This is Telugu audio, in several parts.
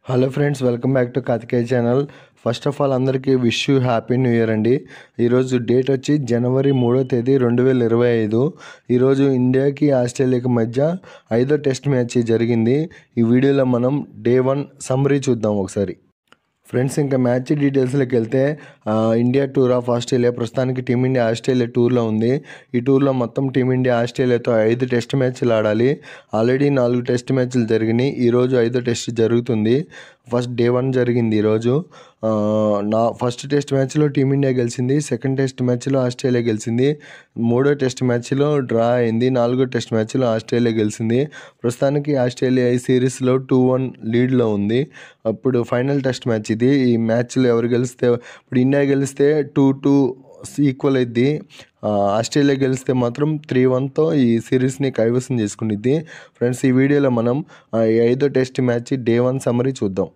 Hello friends, welcome back to Kartikeya channel. First of all అందరికీ wish you happy new year అండి. ఈరోజు డేట్ వచ్చి జనవరి 3వ తేదీ 2025. ఈరోజు ఇండియాకి ఆస్ట్రేలియాకి మధ్య 5వ టెస్ట్ మ్యాచ్ జరిగింది. ఈ వీడియోలో మనం డే 1 సమ్మరీ చూద్దాం ఒకసారి. ఫ్రెండ్స్, ఇంకా మ్యాచ్ డీటెయిల్స్లోకి వెళ్తే ఇండియా టూర్ ఆఫ్ ఆస్ట్రేలియా ప్రస్తుతానికి టీమిండియా ఆస్ట్రేలియా టూర్లో ఉంది. ఈ టూర్లో మొత్తం టీమిండియా ఆస్ట్రేలియాతో 5 టెస్ట్ మ్యాచ్లు ఆడాలి. ఆల్రెడీ 4 టెస్ట్ మ్యాచ్లు జరిగినాయి. ఈరోజు 5వ టెస్ట్ జరుగుతుంది. ఫస్ట్ డే 1 జరిగింది ఈరోజు. ఫస్ట్ టెస్ట్ మ్యాచ్లో టీమిండియా గెలిచింది. సెకండ్ టెస్ట్ మ్యాచ్లో ఆస్ట్రేలియా గెలిచింది. 3వ టెస్ట్ మ్యాచ్లో డ్రా అయింది. 4వ టెస్ట్ మ్యాచ్లో ఆస్ట్రేలియా గెలిచింది. ప్రస్తుతానికి ఆస్ట్రేలియా ఈ సిరీస్లో 2-1 లీడ్లో ఉంది. అప్పుడు ఫైనల్ టెస్ట్ మ్యాచ్ ఇది. ఈ మ్యాచ్లో ఎవరు గెలిస్తే, ఇప్పుడు ఇండియా గెలిస్తే 2-2 ఈక్వల్ అయింది. ఆస్ట్రేలియా గెలిస్తే మాత్రం 3-1తో ఈ సిరీస్ని కైవసం చేసుకునిద్ది. ఫ్రెండ్స్, ఈ వీడియోలో మనం 5వ టెస్ట్ మ్యాచ్ డే 1 సమ్మరీ చూద్దాం.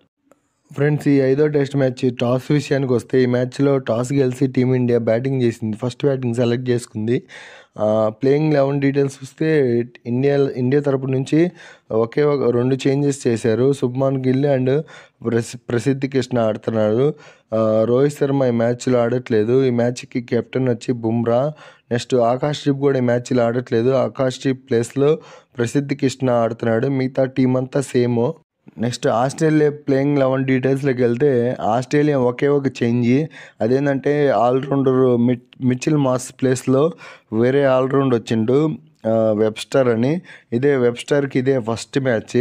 ఫ్రెండ్స్, ఈ 5వ టెస్ట్ మ్యాచ్ టాస్ విషయానికి వస్తే, ఈ మ్యాచ్లో టాస్ గెలిచి టీమిండియా బ్యాటింగ్ చేసింది. ఫస్ట్ బ్యాటింగ్ సెలెక్ట్ చేసుకుంది. ప్లేయింగ్ 11 డీటెయిల్స్ వస్తే ఇండియా తరపు నుంచి ఒకే ఒక 2 చేంజెస్ చేశారు. శుభ్మాన్ గిల్ అండ్ ప్రసిద్ధ్ కృష్ణ ఆడుతున్నారు. రోహిత్ శర్మ ఈ మ్యాచ్లో ఆడట్లేదు. ఈ మ్యాచ్కి కెప్టెన్ వచ్చి బుమ్రా. నెక్స్ట్ ఆకాష్ దీప్ కూడా ఈ మ్యాచ్లో ఆడట్లేదు. ఆకాష్ దీప్ ప్లేస్లో ప్రసిద్ధ్ కృష్ణ ఆడుతున్నాడు. మిగతా టీం అంతా సేమ్. నెక్స్ట్ ఆస్ట్రేలియా ప్లేయింగ్ 11 డీటెయిల్స్లోకి వెళ్తే, ఆస్ట్రేలియా ఒకే ఒక చేంజ్. అదేంటంటే ఆల్రౌండర్ మిచిల్ మాస్ ప్లేస్లో వేరే ఆల్రౌండ్ వచ్చిండు, వెబ్స్టర్ అని. వెబ్స్టర్కి ఇదే ఫస్ట్ మ్యాచ్.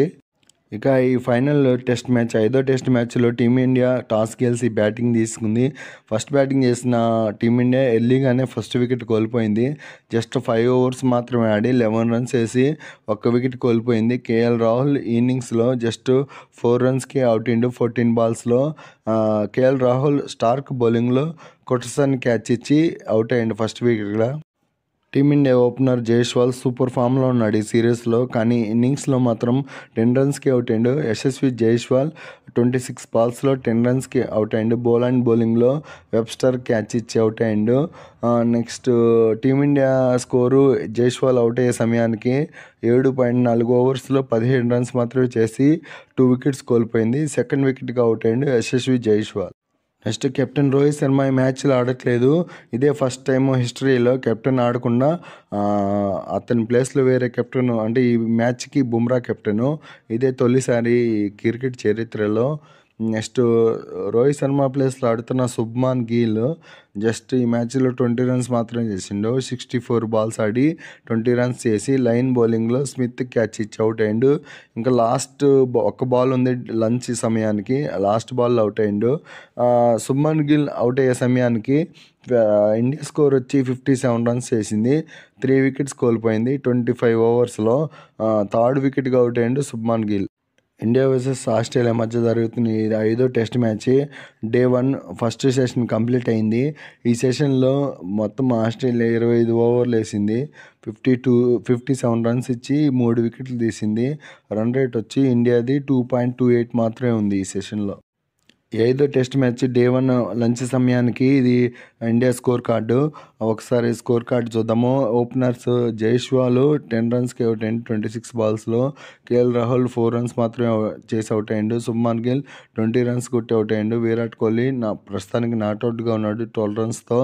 ఇక ఈ ఫైనల్ టెస్ట్ మ్యాచ్ 5వ టెస్ట్ మ్యాచ్లో టీమిండియా టాస్ గెలిచి బ్యాటింగ్ తీసుకుంది. ఫస్ట్ బ్యాటింగ్ చేసిన టీమిండియా ఎర్లీగానే ఫస్ట్ వికెట్ కోల్పోయింది. జస్ట్ 5 ఓవర్స్ మాత్రమే ఆడి 11 రన్స్ వేసి 1 వికెట్ కోల్పోయింది. కేఎల్ రాహుల్ ఇన్నింగ్స్లో జస్ట్ 4 రన్స్కి అవుట్ అయ్యిండు 14 బాల్స్లో. కేఎల్ రాహుల్ స్టార్క్ బౌలింగ్లో కొట్టసన్ క్యాచ్ ఇచ్చి అవుట్ అయ్యిండు ఫస్ట్ వికెట్గా. టీమిండియా ఓపెనర్ జైస్వాల్ సూపర్ ఫామ్లో ఉన్నాడు ఈ సిరీస్లో. కానీ ఇన్నింగ్స్లో మాత్రం 10 రన్స్కి అవుట్ అయ్యిండు. యశస్వి జైస్వాల్ 26 బాల్స్లో 10 రన్స్కి అవుట్ అయ్యిండు. బౌలింగ్లో వెబ్స్టర్ క్యాచ్ ఇచ్చి అవుట్ అయ్యిండు. Next team India score Jaiswal out అయ్యే సమయానికి 7.4 ఓవర్స్లో 17 రన్స్ మాత్రమే చేసి 2 వికెట్స్ కోల్పోయింది. సెకండ్ వికెట్గా అవుట్ అయ్యిండు యశస్వి జైస్వాల్. నెక్స్ట్ కెప్టెన్ రోహిత్ శర్మ ఈ మ్యాచ్లో ఆడట్లేదు. ఇదే ఫస్ట్ టైం హిస్టరీలో కెప్టెన్ ఆడకుండా అతని ప్లేస్లో వేరే కెప్టెన్, అంటే ఈ మ్యాచ్కి బుమ్రా కెప్టెను. ఇదే తొలిసారి క్రికెట్ చరిత్రలో. నెక్స్ట్ రోహిత్ శర్మ ప్లేస్లో ఆడుతున్న శుభ్మాన్ గిల్ జస్ట్ ఈ మ్యాచ్లో 20 రన్స్ మాత్రమే చేసిండు. 64 బాల్స్ ఆడి 20 రన్స్ చేసి లైన్ బౌలింగ్లో స్మిత్ క్యాచ్ ఇచ్చి అవుట్ అయ్యిండు. ఇంకా లాస్ట్ ఒక బాల్ ఉంది లంచ్ సమయానికి, లాస్ట్ బాల్ అవుట్ అయ్యిండు. శుభ్మన్ గిల్ అవుట్ అయ్యే సమయానికి ఇండియా స్కోర్ వచ్చి 57 రన్స్ చేసింది. 3 వికెట్స్ కోల్పోయింది 25 ఓవర్స్లో. థర్డ్ వికెట్గా అవుట్ అయ్యిండు Shubman Gill. India versus Australia మధ్య జరుగుతున్న 5వ test match day 1 first session complete అయింది. ఈ సెషన్లో మొత్తం ఆస్ట్రేలియా 25 ఓవర్లు వేసింది. 57 రన్స్ ఇచ్చి 3 వికెట్లు తీసింది. రన్ రేట్ వచ్చి ఇండియాది 2.28 మాత్రమే ఉంది ఈ సెషన్లో. 5వ టెస్ట్ మ్యాచ్ డే 1 లంచ్ సమయానికి ఇది ఇండియా స్కోర్ కార్డు. ఒకసారి స్కోర్ కార్డు చూద్దాము. ఓపెనర్స్ జైస్వాల్ 10 రన్స్కి అవుట్ అయ్యిండు 26 బాల్స్లో. కేఎల్ రాహుల్ 4 రన్స్ మాత్రమే చేసి అవుట్ అయ్యిండు. శుభ్మాన్ గిల్ 20 రన్స్ కొట్టి అవుట్ అయ్యిండు. విరాట్ కోహ్లీ ప్రస్తుతానికి నాట్అవుట్గా ఉన్నాడు 12 రన్స్తో.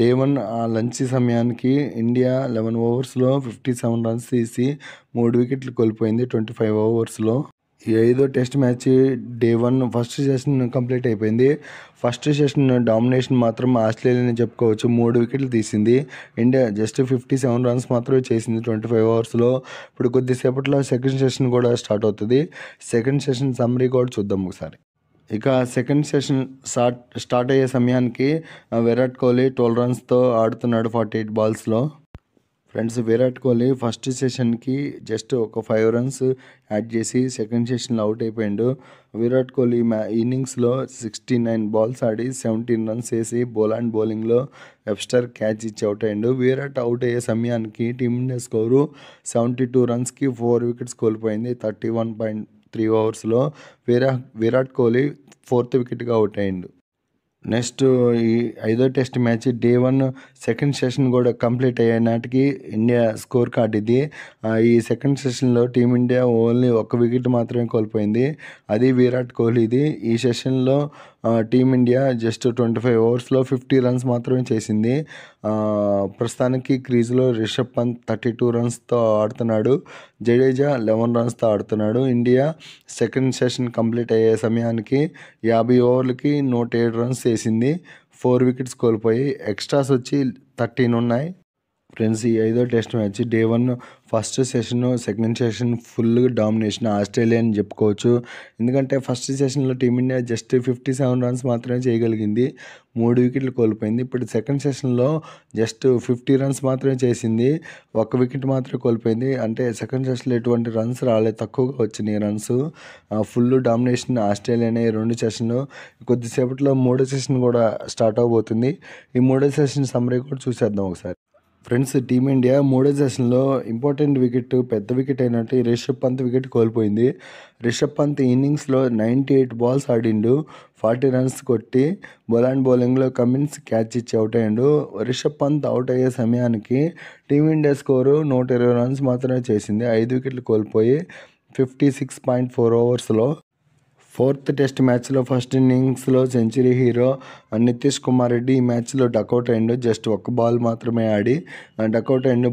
డే 1 లంచ్ సమయానికి ఇండియా 11 ఓవర్స్లో 57 రన్స్ తీసి 3 వికెట్లు కోల్పోయింది 25 ఓవర్స్లో. ఈ 5వ test match day 1 first session complete అయిపోయింది. ఫస్ట్ సెషన్ డామినేషన్ మాత్రం ఆస్ట్రేలియాని చెప్పుకోవచ్చు. 3 వికెట్లు తీసింది. ఇండియా జస్ట్ 57 రన్స్ మాత్రమే చేసింది 25 ఓవర్స్లో. ఇప్పుడు కొద్దిసేపట్లో సెకండ్ సెషన్ కూడా స్టార్ట్ అవుతుంది. సెకండ్ సెషన్ సమ్మరీ కూడా చూద్దాం ఒకసారి. ఇక సెకండ్ సెషన్ స్టార్ట్ అయ్యే సమయానికి విరాట్ కోహ్లీ 12 రన్స్తో ఆడుతున్నాడు 48 బాల్స్లో. ఫ్రెండ్స్, విరాట్ కోహ్లీ ఫస్ట్ సెషన్కి జస్ట్ ఒక 5 రన్స్ యాడ్ చేసి సెకండ్ సెషన్లో అవుట్ అయిపోయాడు. విరాట్ కోహ్లీ ఇన్నింగ్స్లో 69 బాల్స్ ఆడి 17 రన్స్ వేసి బౌలింగ్లో వెబ్స్టర్ క్యాచ్ ఇచ్చి అవుట్ అయ్యాడు. విరాట్ అవుట్ అయ్యే సమయానికి టీమిండియా స్కోరు 72 రన్స్కి 4 వికెట్స్ కోల్పోయింది 31.3 ఓవర్స్లో. విరాట్ కోహ్లీ 4th వికెట్గా అవుట్ అయ్యాడు. నెక్స్ట్ ఈ 5వ test match day 1 second session కూడా కంప్లీట్ అయ్యే నాటికి ఇండియా స్కోర్ కార్డ్ ఇది. ఈ సెకండ్ సెషన్లో టీమిండియా ఓన్లీ 1 వికెట్ మాత్రమే కోల్పోయింది, అది విరాట్ కోహ్లీది. ఈ సెషన్లో టీమిండియా జస్ట్ 25 ఓవర్స్లో 50 రన్స్ మాత్రమే చేసింది. ప్రస్తుతానికి క్రీజ్లో రిషబ్ పంత్ 32 రన్స్తో ఆడుతున్నాడు, జడేజా 11 రన్స్తో ఆడుతున్నాడు. ఇండియా సెకండ్ సెషన్ కంప్లీట్ అయ్యే సమయానికి 50 ఓవర్లకి 107 రన్స్ చేసింది, 4 వికెట్స్ కోల్పోయి. ఎక్స్ట్రాస్ వచ్చి 13 ఉన్నాయి. ఫ్రెండ్స్, ఈ 5వ test match day 1 first session second session full domination Australia అని చెప్పుకోవచ్చు. ఎందుకంటే ఫస్ట్ సెషన్లో టీమిండియా జస్ట్ 57 రన్స్ మాత్రమే చేయగలిగింది, 3 వికెట్లు కోల్పోయింది. ఇప్పుడు సెకండ్ సెషన్లో జస్ట్ 50 రన్స్ మాత్రమే చేసింది, 1 వికెట్ మాత్రమే కోల్పోయింది. అంటే సెకండ్ సెషన్లో ఎటువంటి రన్స్ రాలేదు, తక్కువగా వచ్చినాయి రన్స్. ఫుల్ డామినేషన్ ఆస్ట్రేలియానే ఈ 2 సెషన్లు. కొద్దిసేపట్లో 3వ సెషన్ కూడా స్టార్ట్ అవబోతుంది. ఈ 3వ సెషన్ సమ్మరీ కూడా చూసేద్దాం ఒకసారి. ఫ్రెండ్స్, టీమిండియా 3వ సెషన్లో ఇంపార్టెంట్ వికెట్, పెద్ద వికెట్ అయినట్టు రిషబ్ పంత్ వికెట్ కోల్పోయింది. రిషబ్ పంత్ ఇన్నింగ్స్లో 98 బాల్స్ ఆడిండు, 40 రన్స్ కొట్టి బౌలింగ్లో కమిన్స్ క్యాచ్ ఇచ్చి అవుట్ అయ్యాడు. రిషబ్ పంత్ అవుట్ అయ్యే సమయానికి టీమిండియా స్కోరు 120 రన్స్ మాత్రమే చేసింది, 5 వికెట్లు కోల్పోయి 56.4 ఓవర్స్లో. 4th టెస్ట్ మ్యాచ్లో ఫస్ట్ ఇన్నింగ్స్లో సెంచరీ హీరో నితీష్ కుమార్ రెడ్డి ఈ మ్యాచ్లో డకౌట్ అయ్యిండు, జస్ట్ 1 బాల్ మాత్రమే ఆడి డకౌట్ అయ్యిండు.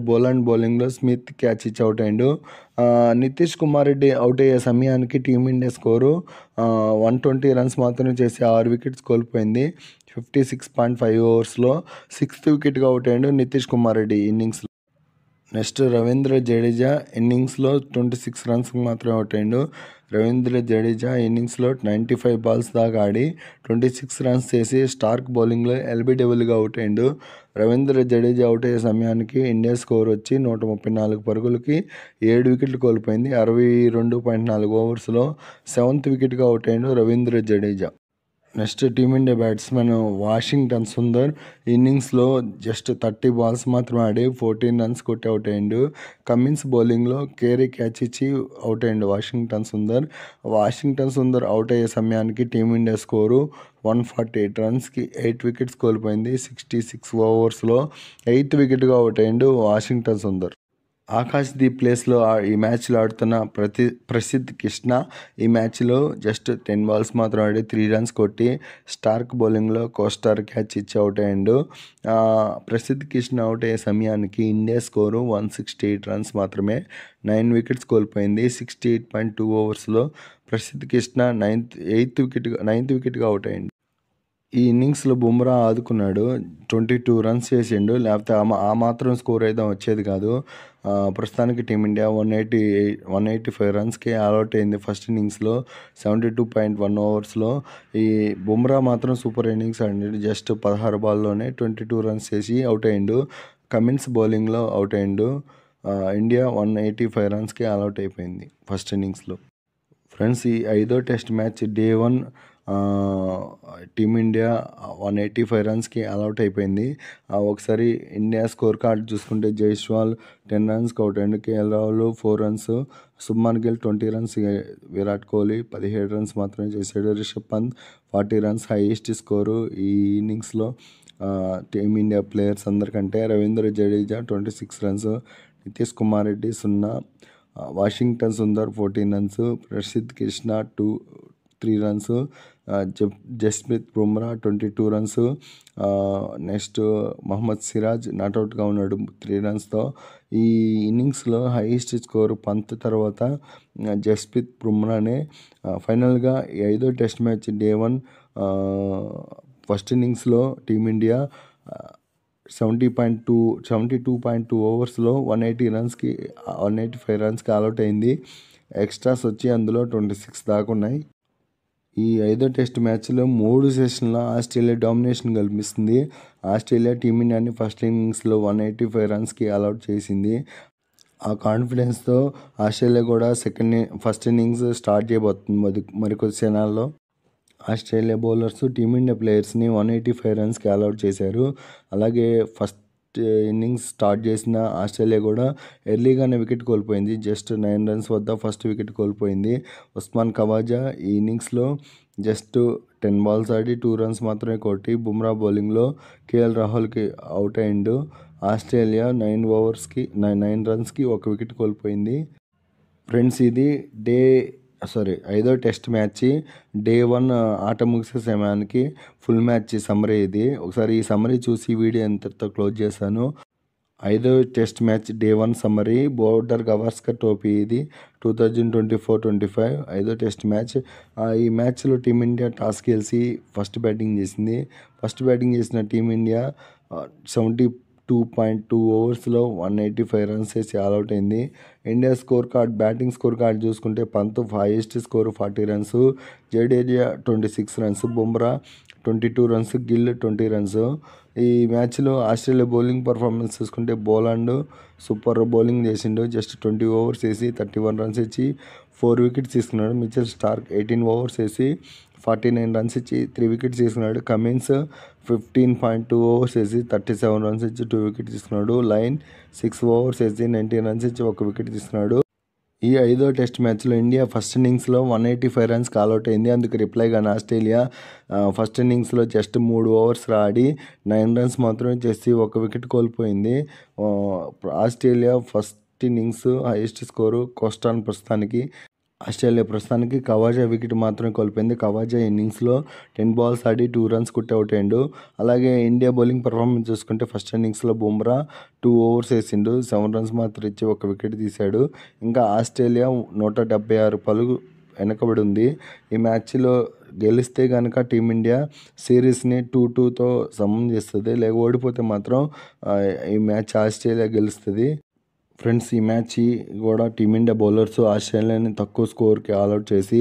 బౌలింగ్లో స్మిత్ క్యాచ్ ఇచ్చి అవుట్ అయ్యిండు. నితీష్ కుమార్ రెడ్డి అవుట్ అయ్యే సమయానికి టీమిండియా స్కోరు 120 రన్స్ మాత్రమే చేసి 6 వికెట్స్ కోల్పోయింది, 56.5 ఓవర్స్లో. 6th వికెట్గా అవుట్ అయ్యిండు నితీష్ కుమార్ రెడ్డి ఇన్నింగ్స్లో. నెక్స్ట్ రవీంద్ర జడేజా ఇన్నింగ్స్లో 26 రన్స్కి మాత్రమే అవుట్ అయ్యిండు. రవీంద్ర జడేజా ఇన్నింగ్స్లో 95 బాల్స్ దాకా ఆడి 26 రన్స్ చేసి స్టార్క్ బౌలింగ్లో ఎల్బీడబ్ల్యూగా అవుట్ అయ్యిండు. రవీంద్ర జడేజా అవుట్ అయ్యే సమయానికి ఇండియా స్కోర్ వచ్చి 134 పరుగులకి 7 వికెట్లు కోల్పోయింది, 62.4 ఓవర్స్లో. 7th వికెట్గా అవుట్ అయ్యిండు Ravindra Jadeja. Next team India batsmen Washington Sundar ఇన్నింగ్స్లో జస్ట్ 30 బాల్స్ మాత్రం ఆడి 14 రన్స్ కొట్టి అవుట్ అయ్యిండు. కమిన్స్ బౌలింగ్లో కేరీ క్యాచ్ ఇచ్చి అవుట్ అయ్యిండు వాషింగ్టన్ సుందర్ అవుట్ అయ్యే సమయానికి టీమిండియా స్కోరు 148 రన్స్కి 8 వికెట్స్ కోల్పోయింది, 66 ఓవర్స్లో. 8th వికెట్గా అవుట్ అయ్యిండు వాషింగ్టన్ సుందర్. ఆకాశ్దీప్ ప్లేస్లో ఈ మ్యాచ్లో ఆడుతున్న ప్రసిద్ధ్ కృష్ణ ఈ మ్యాచ్లో జస్ట్ 10 బాల్స్ మాత్రం ఆడి 3 రన్స్ కొట్టి స్టార్క్ బౌలింగ్లో కోస్టార్ క్యాచ్ ఇచ్చి అవుట్ అయ్యిండు. ప్రసిద్ధ్ కృష్ణ అవుట్ అయ్యే సమయానికి ఇండియా స్కోరు 168 రన్స్ మాత్రమే, 9 వికెట్స్ కోల్పోయింది, 68.2 ఓవర్స్లో. ప్రసిద్ధ్ కృష్ణ 9th వికెట్గా అవుట్ అయ్యిండు. ఈ ఇన్నింగ్స్లో బుమ్రా ఆదుకున్నాడు, 22 రన్స్ చేసిండు, లేకపోతే ఆ మాత్రం స్కోర్ అయితే వచ్చేది కాదు. ప్రస్తుతానికి టీమిండియా 185 రన్స్కి ఆల్అవుట్ అయింది ఫస్ట్ ఇన్నింగ్స్లో, 72.1 ఓవర్స్లో. ఈ బుమ్రా మాత్రం సూపర్ ఇన్నింగ్స్ ఆడిండు, జస్ట్ 16 బాల్లోనే 22 రన్స్ చేసి అవుట్ అయ్యిండు. కమిన్స్ బౌలింగ్లో అవుట్ అయ్యిండు. ఇండియా 185 రన్స్కి ఆల్అవుట్ అయిపోయింది ఫస్ట్ ఇన్నింగ్స్లో. ఫ్రెండ్స్, ఈ 5వ టెస్ట్ మ్యాచ్ డే 1 టీమిండియా 185 రన్స్కి ఆల్అవుట్ అయిపోయింది. ఒకసారి ఇండియా స్కోర్ కార్డ్ చూసుకుంటే జైస్వాల్ 10 రన్స్కి అవుట్ అయ్యిండు, KL Rahul 4 runs, Shubman Gill 20 runs, Virat Kohli 17 runs మాత్రమే చేశాడు. Rishabh Pant 40 runs highest score ఈ ఇన్నింగ్స్లో టీమిండియా ప్లేయర్స్ అందరికంటే. Ravindra Jadeja 26 runs, Nitish Kumar Reddy 0, Washington Sundar 14 runs, Prasidh Krishna 3 runs, Jasprit Bumrah 22 runs. Next Mohammed Siraj నాట్అవుట్గా ఉన్నాడు 3 రన్స్తో. ఈ ఇన్నింగ్స్లో హైయెస్ట్ స్కోర్ పంత్ తర్వాత జస్ప్రీత్ బుమ్రానే. ఫైనల్గా ఈ 5వ టెస్ట్ మ్యాచ్ డే 1 ఫస్ట్ ఇన్నింగ్స్లో టీమిండియా 72.2 ఓవర్స్లో 185 రన్స్కి ఆల్అవుట్ అయింది. ఎక్స్ట్రాస్ వచ్చి అందులో 26 దాకా ఉన్నాయి. ఈ 5వ టెస్ట్ మ్యాచ్లో 3 సెషన్లో ఆస్ట్రేలియా డామినేషన్ కల్పిస్తుంది. ఆస్ట్రేలియా టీమిండియాని ఫస్ట్ ఇన్నింగ్స్లో 185 రన్స్కి ఆల్అవుట్ చేసింది. ఆ కాన్ఫిడెన్స్తో ఆస్ట్రేలియా కూడా ఫస్ట్ ఇన్నింగ్స్ స్టార్ట్ చేయబోతుంది మరికొద్ది క్షణాల్లో. ఆస్ట్రేలియా బౌలర్స్ టీమిండియా ప్లేయర్స్ని 185 రన్స్కి ఆల్అవుట్ చేశారు. అలాగే ఫస్ట్ ఇన్నింగ్స్ స్టార్ట్ చేసిన ఆస్ట్రేలియా కూడా ఎర్లీగానే వికెట్ కోల్పోయింది, జస్ట్ 9 రన్స్ వద్ద ఫస్ట్ వికెట్ కోల్పోయింది. ఉస్మాన్ ఖవాజా ఈ ఇన్నింగ్స్లో జస్ట్ 10 బాల్స్ ఆడి 2 రన్స్ మాత్రమే కొట్టి బుమ్రా బౌలింగ్లో కేఎల్ రాహుల్కి అవుట్ అయిండు. ఆస్ట్రేలియా 9 రన్స్కి 1 వికెట్ కోల్పోయింది. ఫ్రెండ్స్ ఇది 5వ టెస్ట్ మ్యాచ్. డే 1 ఆట ముగిసే సమయానికి ఫుల్ మ్యాచ్ సమ్మరీ ఇది. ఒకసారి ఈ సమ్మరీ చూసి వీడియో ఎంతటితో క్లోజ్ చేశాను. 5వ test match day 1 summary. Border Gavaskar trophy ఇది 2024-25 5వ టెస్ట్ మ్యాచ్. ఈ మ్యాచ్లో టీమిండియా టాస్ గెలిచి ఫస్ట్ బ్యాటింగ్ చేసింది. ఫస్ట్ బ్యాటింగ్ చేసిన టీమిండియా 72.2 ఓవర్స్లో 185 రన్స్ వేసి ఆల్అవుట్ అయింది. ఇండియా బ్యాటింగ్ స్కోర్ కార్డ్ చూసుకుంటే Pant highest score 40 runs, Jadeja 26 runs, Bumrah 22 runs, Gill 20 runs. ఈ మ్యాచ్లో ఆస్ట్రేలియా బౌలింగ్ పర్ఫార్మెన్స్ చూసుకుంటే బోలాండ్ సూపర్ బౌలింగ్ చేసిండు. జస్ట్ 20 ఓవర్స్ వేసి 31 రన్స్ ఇచ్చి 4 వికెట్స్ తీసుకున్నాడు. మిచెల్ స్టార్క్ 18 ఓవర్స్ వేసి 49 రన్స్ ఇచ్చి 3 వికెట్స్ తీసుకున్నాడు. కమిన్స్ 15.2 ఓవర్స్ వేసి 37 రన్స్ ఇచ్చి 2 వికెట్స్ తీసుకున్నాడు. లైన్ 6 ఓవర్స్ వేసి 19 రన్స్ ఇచ్చి 1 వికెట్ తీసుకున్నాడు. ఈ 5వ టెస్ట్ మ్యాచ్లో ఇండియా ఫస్ట్ ఇన్నింగ్స్లో 185 రన్స్ ఆల్అవుట్ అయింది. అందుకు రిప్లైగా ఆస్ట్రేలియా ఫస్ట్ ఇన్నింగ్స్లో జస్ట్ 3 ఓవర్స్ ఆడి 9 రన్స్ మాత్రమే చేసి 1 వికెట్ కోల్పోయింది. Australia first innings highest score కోస్టాన్ ప్రస్తుతానికి కవాజా వికెట్ మాత్రమే కోల్పోయింది. కవాజా ఇన్నింగ్స్లో 10 బాల్స్ ఆడి 2 రన్స్ కొట్టి అవుట్ అయ్యిండు. అలాగే ఇండియా బౌలింగ్ పర్ఫార్మెన్స్ చూసుకుంటే ఫస్ట్ ఇన్నింగ్స్లో బుమ్రా 2 ఓవర్స్ వేసిండు, 7 రన్స్ మాత్రం ఇచ్చి 1 వికెట్ తీశాడు. ఇంకా ఆస్ట్రేలియా 176 పరుగులు వెనకబడి ఉంది. ఈ మ్యాచ్లో గెలిస్తే కనుక టీమిండియా సిరీస్ని 2-2తో సమం చేస్తుంది. లేక ఓడిపోతే మాత్రం ఈ మ్యాచ్ ఆస్ట్రేలియా గెలుస్తుంది. ఫ్రెండ్స్ ఈ మ్యాచ్ కూడా టీమిండియా బౌలర్స్ ఆస్ట్రేలియాని తక్కువ స్కోర్కి ఆల్అవుట్ చేసి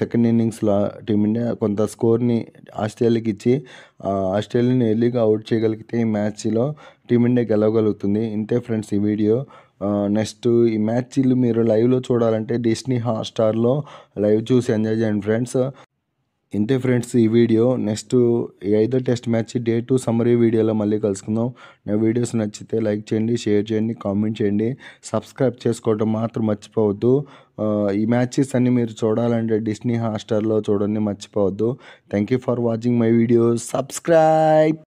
సెకండ్ ఇన్నింగ్స్లో టీమిండియా కొంత స్కోర్ని ఆస్ట్రేలియాకి ఇచ్చి ఆస్ట్రేలియాని ఎర్లీగా అవుట్ చేయగలిగితే ఈ మ్యాచ్లో టీమిండియా గెలవగలుగుతుంది. ఇంతే ఫ్రెండ్స్ ఈ వీడియో. నెక్స్ట్ ఈ మ్యాచ్లు మీరు లైవ్లో చూడాలంటే డిస్నీ హాట్స్టార్లో లైవ్ చూసి ఎంజాయ్ చేయండి ఫ్రెండ్స్. ఇంతే ఫ్రెండ్స్ ఈ వీడియో. నెక్స్ట్ ఈ 5వ టెస్ట్ మ్యాచ్ డే 2 సమ్మరీ వీడియోలో మళ్ళీ కలుసుకుందాం. నా వీడియోస్ నచ్చితే లైక్ చేయండి, షేర్ చేయండి, కామెంట్ చేయండి, సబ్స్క్రైబ్ చేసుకోవడం మాత్రం మర్చిపోవద్దు. ఈ మ్యాచెస్ అన్ని మీరు చూడాలంటే డిస్నీ హాట్స్టార్లో చూడండి, మర్చిపోవద్దు. Thank you for watching my videos. Subscribe.